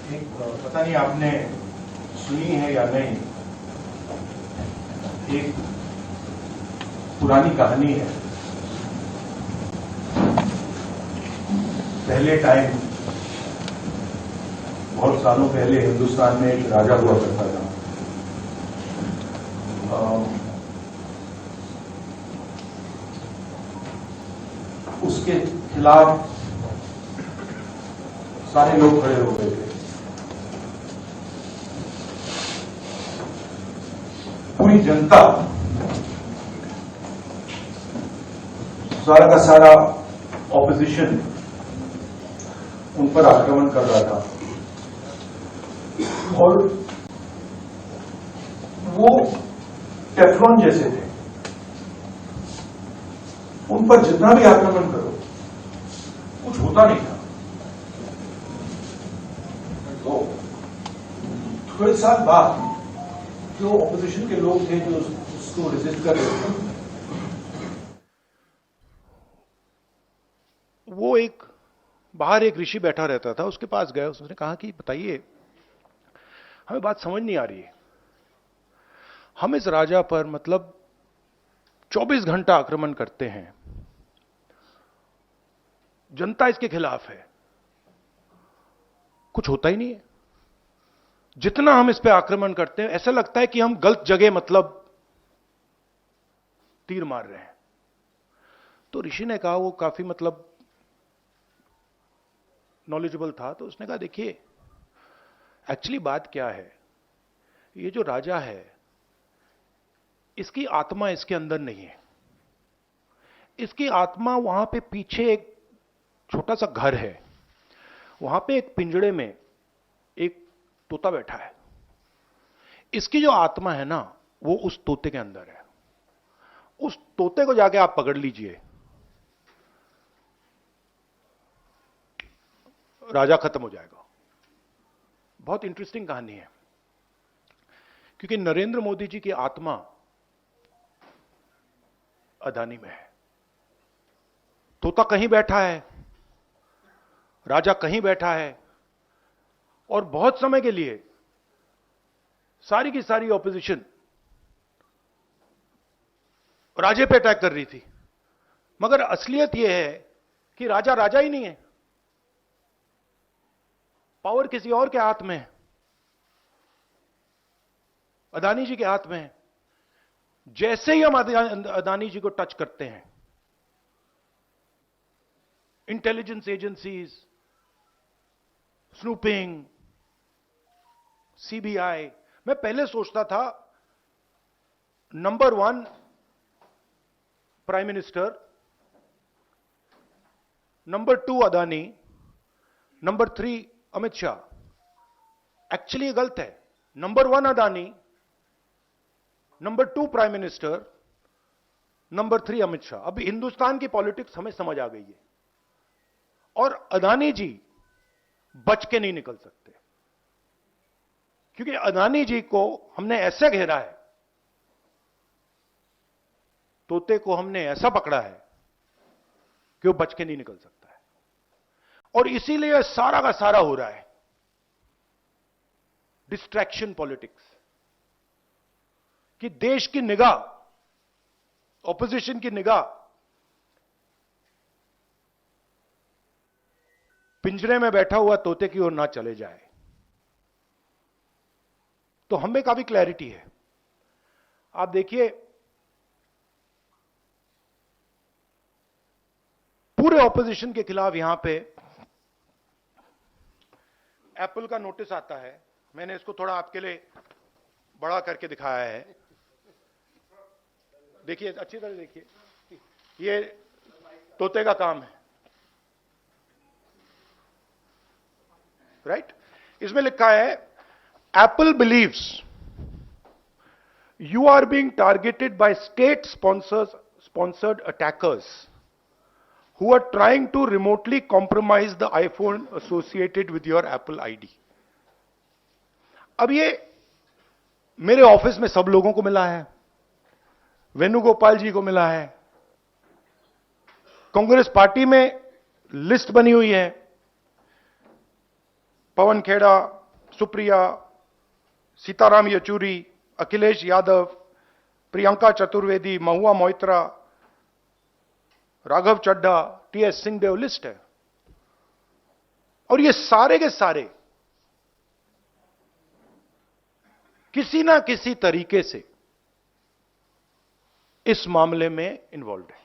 एक पता नहीं आपने सुनी है या नहीं, एक पुरानी कहानी है। पहले टाइम, बहुत सालों पहले हिंदुस्तान में एक राजा हुआ करता था। उसके खिलाफ सारे लोग खड़े हो गए थे। पूरी जनता, सारा का सारा ऑपोजिशन उन पर आक्रमण कर रहा था और वो टेफ्लॉन जैसे थे। उन पर जितना भी आक्रमण करो कुछ होता नहीं था। तो थोड़े साल बाद जो ऑपोजिशन के लोग थे जो उसको रेजिस्ट कर रहे थे, वो बाहर एक ऋषि बैठा रहता था, उसके पास गए। उसने कहा कि बताइए, हमें बात समझ नहीं आ रही है। हम इस राजा पर 24 घंटा आक्रमण करते हैं, जनता इसके खिलाफ है, कुछ होता ही नहीं है। जितना हम इस पे आक्रमण करते हैं ऐसा लगता है कि हम गलत जगह तीर मार रहे हैं। तो ऋषि ने कहा, वो काफी नॉलेजेबल था, तो उसने कहा देखिए, एक्चुअली बात क्या है, ये जो राजा है इसकी आत्मा इसके अंदर नहीं है। इसकी आत्मा वहां पे पीछे एक छोटा सा घर है, वहां पे एक पिंजड़े में एक तोता बैठा है। इसकी जो आत्मा है ना, वो उस तोते के अंदर है। उस तोते को जाके आप पकड़ लीजिए, राजा खत्म हो जाएगा। बहुत इंटरेस्टिंग कहानी है, क्योंकि नरेंद्र मोदी जी की आत्मा अदानी में है। तोता कहीं बैठा है, राजा कहीं बैठा है, और बहुत समय के लिए सारी की सारी ऑपोजिशन राजे पे अटैक कर रही थी। मगर असलियत यह है कि राजा राजा ही नहीं है, पावर किसी और के हाथ में है, अदानी जी के हाथ में है। जैसे ही हम अदानी जी को टच करते हैं, इंटेलिजेंस एजेंसीज, स्नूपिंग, सीबीआई। मैं पहले सोचता था number 1 prime minister, number 2 Adani, number 3 Amit Shah. Actually गलत है। Number 1 Adani, number 2 prime minister, number 3 Amit Shah. अब हिंदुस्तान की पॉलिटिक्स हमें समझ आ गई है, और अदानी जी बच के नहीं निकल सकते, क्योंकि अदानी जी को हमने ऐसे घेरा है, तोते को हमने ऐसा पकड़ा है कि वो बच के नहीं निकल सकता है। और इसीलिए सारा का सारा हो रहा है डिस्ट्रैक्शन पॉलिटिक्स, कि देश की निगाह, ऑपोजिशन की निगाह पिंजरे में बैठा हुआ तोते की ओर ना चले जाए। तो हमें काफी क्लैरिटी है। आप देखिए, पूरे ऑपोजिशन के खिलाफ यहां पे एप्पल का नोटिस आता है। मैंने इसको थोड़ा आपके लिए बड़ा करके दिखाया है। देखिए, अच्छी तरह देखिए, ये तोते का काम है, राइट? इसमें लिखा है, Apple believes you are being targeted by state sponsored attackers who are trying to remotely compromise the iPhone associated with your Apple ID. अब ये मेरे ऑफिस में सब लोगों को मिला है, वेणुगोपाल जी को मिला है, कांग्रेस पार्टी में लिस्ट बनी हुई है, पवन खेड़ा, सुप्रिया, सीताराम येचुरी, अखिलेश यादव, प्रियंका चतुर्वेदी, महुआ मोइत्रा, राघव चड्ढा, टीएस सिंहदेव, लिस्ट है। और ये सारे के सारे किसी ना किसी तरीके से इस मामले में इन्वॉल्व है।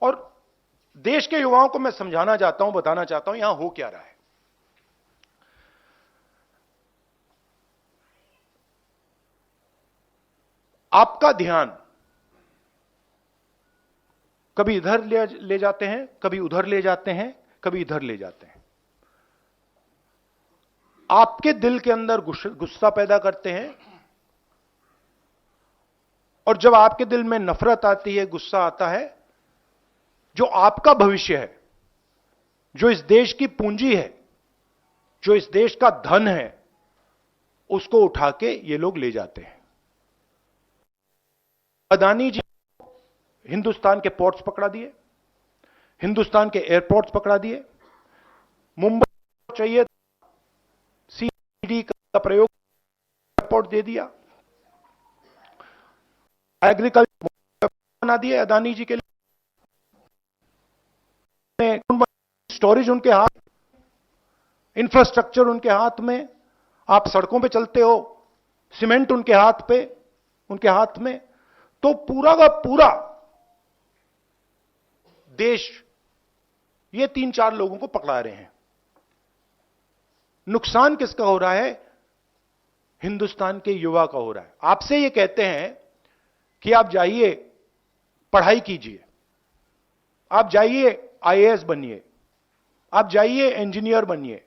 और देश के युवाओं को मैं समझाना चाहता हूं, बताना चाहता हूं यहां हो क्या रहा है। आपका ध्यान कभी इधर ले जाते हैं, कभी उधर ले जाते हैं, कभी इधर ले जाते हैं। आपके दिल के अंदर गुस्सा पैदा करते हैं, और जब आपके दिल में नफरत आती है, गुस्सा आता है, जो आपका भविष्य है, जो इस देश की पूंजी है, जो इस देश का धन है, उसको उठा के ये लोग ले जाते हैं। अदानी जी हिंदुस्तान के पोर्ट्स पकड़ा दिए, हिंदुस्तान के एयरपोर्ट्स पकड़ा दिए। मुंबई चाहिए सीडी का प्रयोग, एयरपोर्ट दे दिया। एग्रीकल्चर बना दिए अदानी जी के लिए, स्टोरेज उनके हाथ, इंफ्रास्ट्रक्चर उनके हाथ में। आप सड़कों पे चलते हो, सीमेंट उनके हाथ में। तो पूरा का पूरा देश ये 3-4 लोगों को पकड़ा रहे हैं। नुकसान किसका हो रहा है? हिंदुस्तान के युवा का हो रहा है। आपसे ये कहते हैं कि आप जाइए पढ़ाई कीजिए, आप जाइए आईएएस बनिए, आप जाइए इंजीनियर बनिए।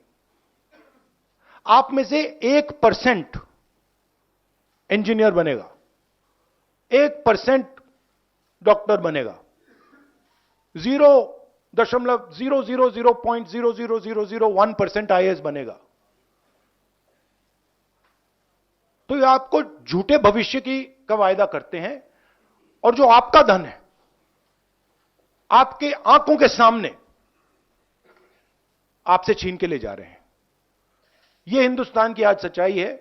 आप में से 1% इंजीनियर बनेगा, 1% डॉक्टर बनेगा, 0.0000001% आईएएस बनेगा। तो ये आपको झूठे भविष्य का वायदा करते हैं, और जो आपका धन है आपके आंखों के सामने आपसे छीन के ले जा रहे हैं। यह हिंदुस्तान की आज सच्चाई है।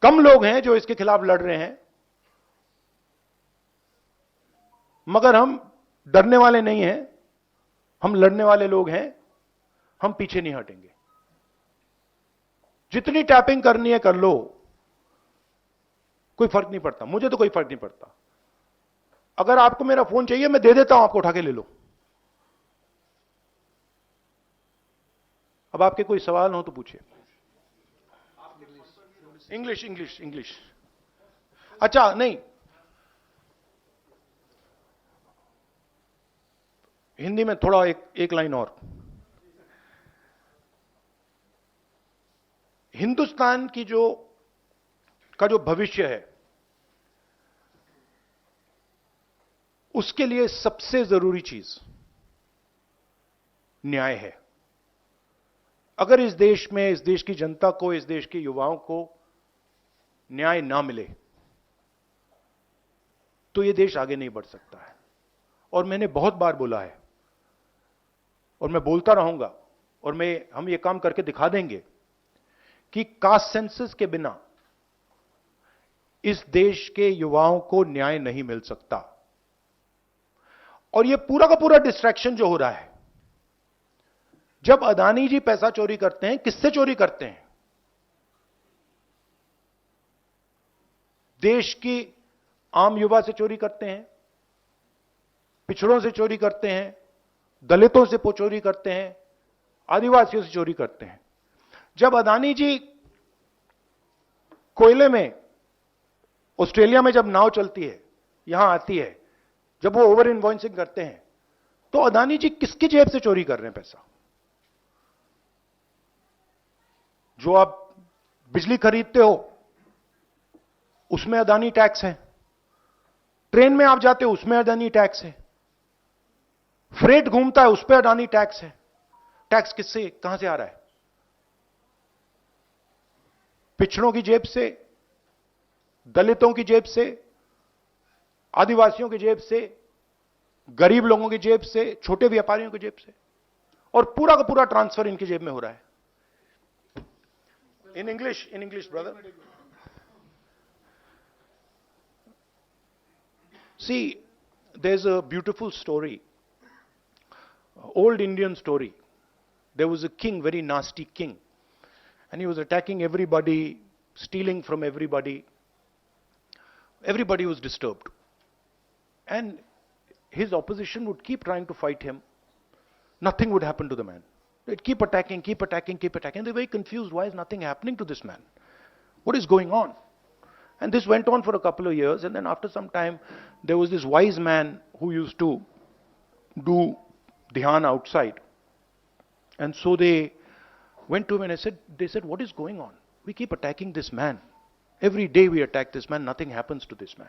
कम लोग हैं जो इसके खिलाफ लड़ रहे हैं, मगर हम डरने वाले नहीं हैं, हम लड़ने वाले लोग हैं। हम पीछे नहीं हटेंगे। जितनी टैपिंग करनी है कर लो, कोई फर्क नहीं पड़ता। मुझे तो कोई फर्क नहीं पड़ता। अगर आपको मेरा फोन चाहिए मैं दे देता हूं, आपको उठा के ले लो। अब आपके कोई सवाल हो तो पूछिए। इंग्लिश। अच्छा, नहीं, हिंदी में थोड़ा एक लाइन और। हिंदुस्तान की जो भविष्य है, उसके लिए सबसे जरूरी चीज न्याय है। अगर इस देश में, इस देश की जनता को, इस देश के युवाओं को न्याय ना मिले तो यह देश आगे नहीं बढ़ सकता है। और मैंने बहुत बार बोला है, और मैं बोलता रहूंगा, और हम ये काम करके दिखा देंगे कि कास्ट सेंसस के बिना इस देश के युवाओं को न्याय नहीं मिल सकता। और ये पूरा का पूरा डिस्ट्रैक्शन जो हो रहा है, जब अदानी जी पैसा चोरी करते हैं, किससे चोरी करते हैं? देश की आम युवा से चोरी करते हैं, पिछड़ों से चोरी करते हैं, दलितों से चोरी करते हैं, आदिवासियों से चोरी करते हैं। जब अदानी जी कोयले में, ऑस्ट्रेलिया में जब नाव चलती है, यहां आती है, जब वो ओवर इनवॉइसिंग करते हैं, तो अदानी जी किसकी जेब से चोरी कर रहे हैं पैसा? जो आप बिजली खरीदते हो उसमें अदानी टैक्स है, ट्रेन में आप जाते हो उसमें अदानी टैक्स है, फ्रेट घूमता है उस पर अदानी टैक्स है। टैक्स किससे, कहां से आ रहा है? पिछड़ों की जेब से, दलितों की जेब से, आदिवासियों की जेब से, गरीब लोगों की जेब से, छोटे व्यापारियों की जेब से। और पूरा का पूरा ट्रांसफर इनकी जेब में हो रहा है. In English, brother. See, there's a beautiful story, old Indian story. There was a king, very nasty king, and he was attacking everybody, stealing from everybody. Everybody was disturbed. And his opposition would keep trying to fight him. Nothing would happen to the man. They'd keep attacking, keep attacking, keep attacking. They're very confused. Why is nothing happening to this man? What is going on? And this went on for a couple of years. And then after some time, there was this wise man who used to do dhyan outside. And so they went to him and they said, what is going on? We keep attacking this man. Every day we attack this man. Nothing happens to this man.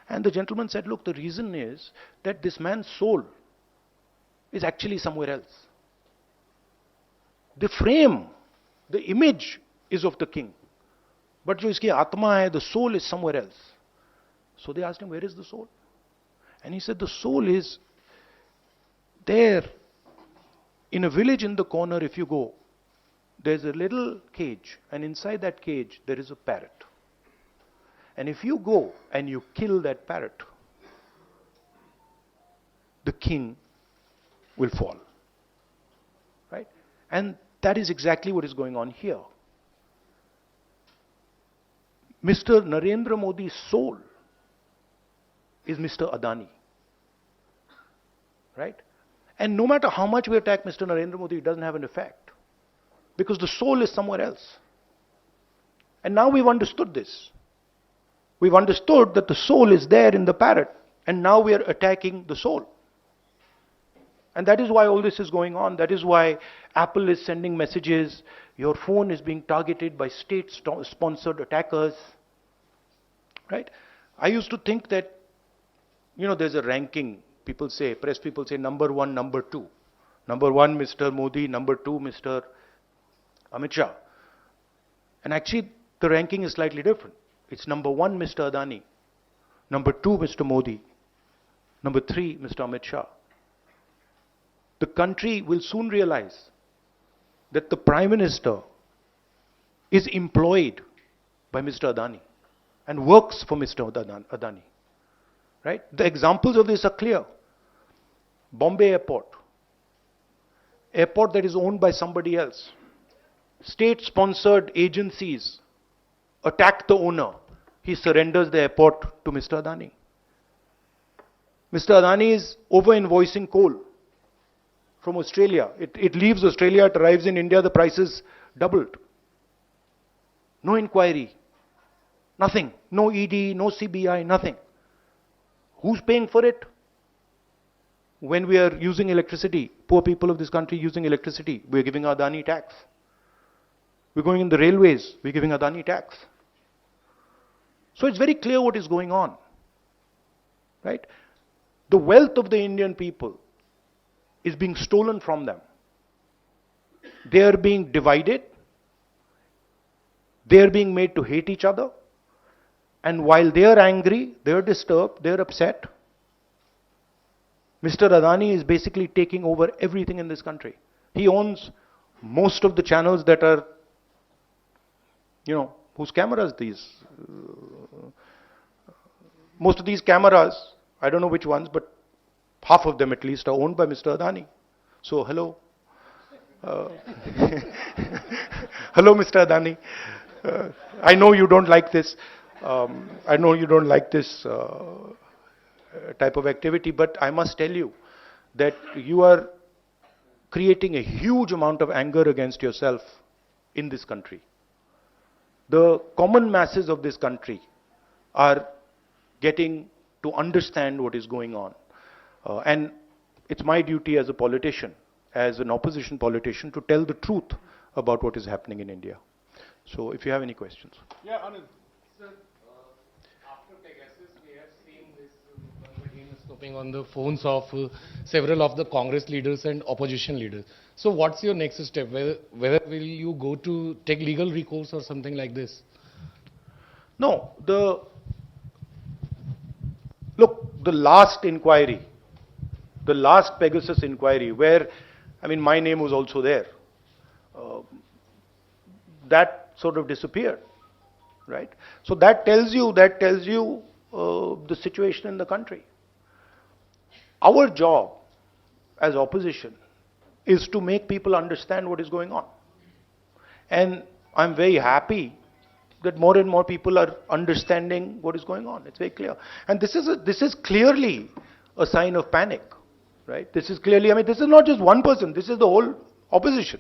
And the gentleman said, look, the reason is that this man's soul is actually somewhere else. The frame, the image is of the king. But jo iski atma hai, the soul is somewhere else. So they asked him, where is the soul? And he said, the soul is there in a village in the corner. If you go, there's a little cage, and inside that cage there is a parrot. And if you go and you kill that parrot, the king will fall. Right? And that is exactly what is going on here. Mr. Narendra Modi's soul is Mr. Adani. Right? And no matter how much we attack Mr. Narendra Modi, it doesn't have an effect. Because the soul is somewhere else. And now we've understood this. We've understood that the soul is there in the parrot. And now we are attacking the soul. And that is why all this is going on. That is why Apple is sending messages. Your phone is being targeted by state-sponsored attackers. Right? I used to think that, there's a ranking. People say, press people say, number one, number two. Number one, Mr. Modi. Number two, Mr. Amit Shah. And actually, the ranking is slightly different. It's number one, Mr. Adani. Number two, Mr. Modi. Number three, Mr. Amit Shah. The country will soon realize that the Prime Minister is employed by Mr. Adani and works for Mr. Adani. Right? The examples of this are clear. Bombay Airport that is owned by somebody else. State-sponsored agencies attack the owner. He surrenders the airport to Mr. Adani. Mr. Adani is over-invoicing coal from Australia. It leaves Australia, it arrives in India, the prices doubled. No inquiry. Nothing. No ED, no CBI, nothing. Who's paying for it? When we are using electricity, poor people of this country using electricity, we're giving Adani tax. We're going in the railways, we're giving Adani tax. So it's very clear what is going on. Right? The wealth of the Indian people is being stolen from them. They are being divided. They are being made to hate each other. And while they are angry, they are disturbed, they are upset, Mr. Adani is basically taking over everything in this country. He owns most of the channels that are, whose cameras these? Most of these cameras, I don't know which ones, but half of them at least are owned by Mr. Adani. So, hello. Hello, Mr. Adani. I know you don't like this. I know you don't like this type of activity, but I must tell you that you are creating a huge amount of anger against yourself in this country. The common masses of this country are getting to understand what is going on. And it's my duty as a politician, as an opposition politician, to tell the truth about what is happening in India. So if you have any questions. Yeah, Anand. Sir, after Pegasus, we have seen this again snooping on the phones of several of the Congress leaders and opposition leaders. So what's your next step? Whether will you go to take legal recourse or something like this? No, the last inquiry, the last Pegasus inquiry, where I mean, my name was also there. That sort of disappeared, right? So that tells you the situation in the country. Our job as opposition is to make people understand what is going on. And I'm very happy that more and more people are understanding what is going on. It's very clear. And this is clearly a sign of panic, right? This is clearly, I mean, this is not just one person, this is the whole opposition.